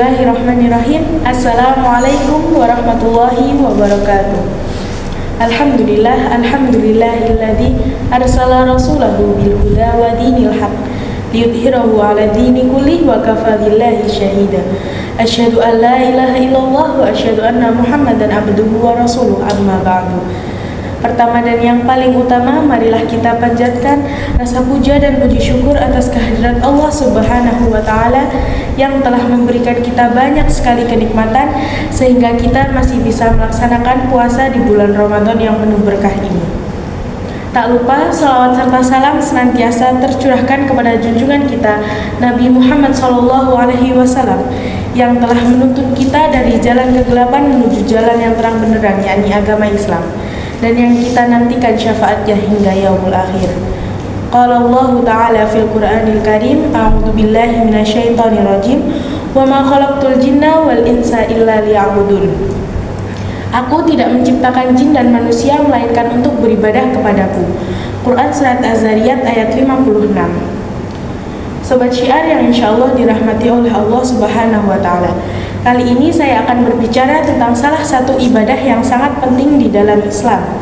Bismillahirrahmanirrahim. Assalamualaikum warahmatullahi wabarakatuh. Alhamdulillahilladzi arsala rasulahu bil huda wa dinil haq liyudhhirahu 'ala dini kulli wa kafa billahi syahida. Asyhadu an la ilaha illallah wa asyhadu anna Muhammadan abduhu wa rasuluh, amma ba'du. Pertama dan yang paling utama, marilah kita panjatkan rasa puja dan puji syukur atas kehadirat Allah Subhanahu wa Ta'ala yang telah memberikan kita banyak sekali kenikmatan sehingga kita masih bisa melaksanakan puasa di bulan Ramadan yang penuh berkah ini. Tak lupa salawat serta salam senantiasa tercurahkan kepada junjungan kita Nabi Muhammad SAW yang telah menuntun kita dari jalan kegelapan menuju jalan yang terang benderang, yakni agama Islam, dan yang kita nantikan syafaatnya hingga yaumul akhir. Qala Allah Ta'ala fil Qur'anil Karim, a'udzu billahi minasyaitonir rajim, wa ma khalaqtul jinna wal insa illa liya'budun. Aku tidak menciptakan jin dan manusia melainkan untuk beribadah kepadaku. Quran surat Az-Zariyat ayat 56. Sobat Syiar yang insyaallah dirahmati oleh Allah Subhanahu wa Ta'ala, kali ini saya akan berbicara tentang salah satu ibadah yang sangat penting di dalam Islam,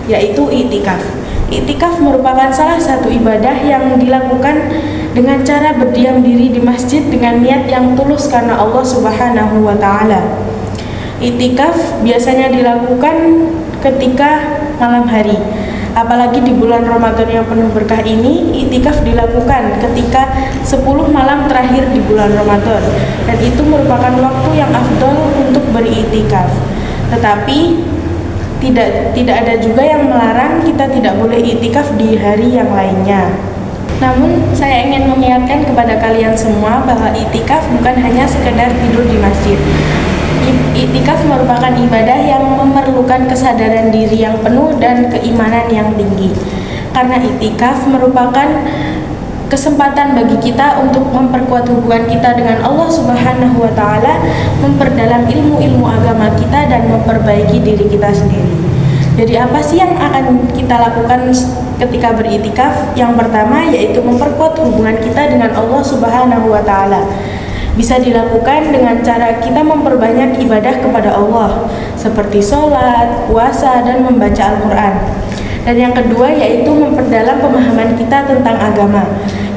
yaitu i'tikaf. I'tikaf merupakan salah satu ibadah yang dilakukan dengan cara berdiam diri di masjid dengan niat yang tulus karena Allah Subhanahu wa Ta'ala. I'tikaf biasanya dilakukan ketika malam hari. Apalagi di bulan Ramadan yang penuh berkah ini, i'tikaf dilakukan ketika 10 malam terakhir di bulan Ramadan, dan itu merupakan waktu yang afdol untuk beriktikaf. Tetapi tidak ada juga yang melarang kita tidak boleh i'tikaf di hari yang lainnya. Namun saya ingin mengingatkan kepada kalian semua bahwa i'tikaf bukan hanya sekedar tidur di masjid. I'tikaf merupakan ibadah yang memerlukan kesadaran diri yang penuh dan keimanan yang tinggi. Karena i'tikaf merupakan kesempatan bagi kita untuk memperkuat hubungan kita dengan Allah Subhanahu wa Ta'ala, memperdalam ilmu-ilmu agama kita, dan memperbaiki diri kita sendiri. Jadi apa sih yang akan kita lakukan ketika beriktikaf? Yang pertama yaitu memperkuat hubungan kita dengan Allah Subhanahu wa Ta'ala. Bisa dilakukan dengan cara kita memperbanyak ibadah kepada Allah seperti sholat, puasa, dan membaca Al-Quran. Dan yang kedua yaitu memperdalam pemahaman kita tentang agama.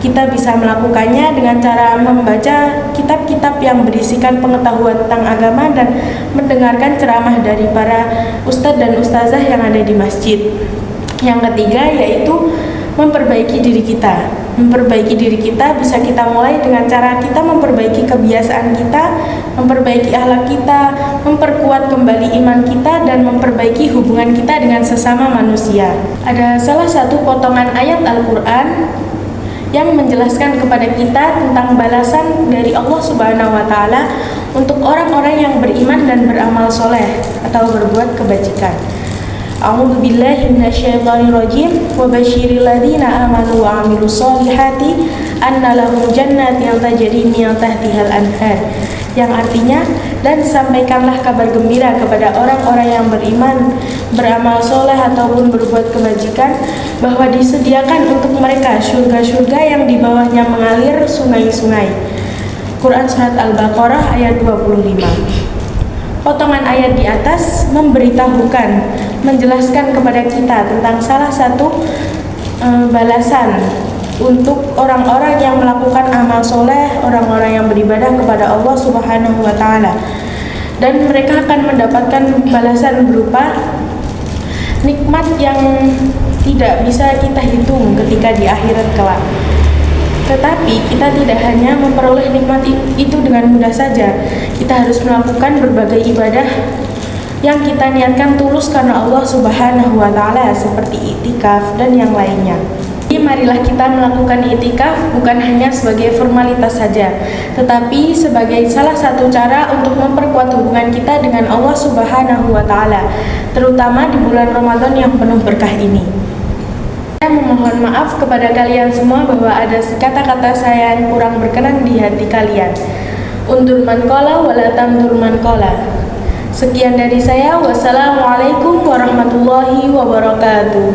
Kita bisa melakukannya dengan cara membaca kitab-kitab yang berisikan pengetahuan tentang agama dan mendengarkan ceramah dari para ustadz dan ustazah yang ada di masjid. Yang ketiga yaitu memperbaiki diri kita. Memperbaiki diri kita bisa kita mulai dengan cara kita memperbaiki kebiasaan kita, memperbaiki akhlak kita, memperkuat kembali iman kita, dan memperbaiki hubungan kita dengan sesama manusia. Ada salah satu potongan ayat Al-Quran yang menjelaskan kepada kita tentang balasan dari Allah Subhanahu wa Ta'ala untuk orang-orang yang beriman dan beramal soleh atau berbuat kebajikan. A'udzu billahi minasyaitonir rajim, wa basyiril ladzina amanu wa 'amilus solihati anna lahum jannatin tajri min tahtihal anhar, yang artinya, dan sampaikanlah kabar gembira kepada orang-orang yang beriman, beramal soleh ataupun berbuat kebajikan, bahwa disediakan untuk mereka surga-surga yang di bawahnya mengalir sungai-sungai. Quran surat Al-Baqarah ayat 25. Potongan ayat di atas memberitahukan, menjelaskan kepada kita tentang salah satu balasan untuk orang-orang yang melakukan amal soleh, orang-orang yang beribadah kepada Allah Subhanahu wa Ta'ala. Dan mereka akan mendapatkan balasan berupa nikmat yang tidak bisa kita hitung ketika di akhirat kelak. Tetapi kita tidak hanya memperoleh nikmat itu dengan mudah saja. Kita harus melakukan berbagai ibadah yang kita niatkan tulus karena Allah Subhanahu wa Ta'ala, seperti i'tikaf dan yang lainnya. Jadi marilah kita melakukan i'tikaf bukan hanya sebagai formalitas saja, tetapi sebagai salah satu cara untuk memperkuat hubungan kita dengan Allah Subhanahu wa Ta'ala, terutama di bulan Ramadan yang penuh berkah ini. Saya memohon maaf kepada kalian semua bahwa ada kata-kata saya yang kurang berkenan di hati kalian. Undur man qala wala tamdur man qala. Sekian dari saya. Wassalamualaikum warahmatullahi wabarakatuh.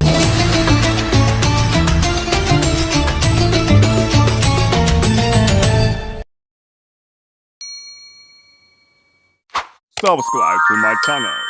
subscribe to my channel.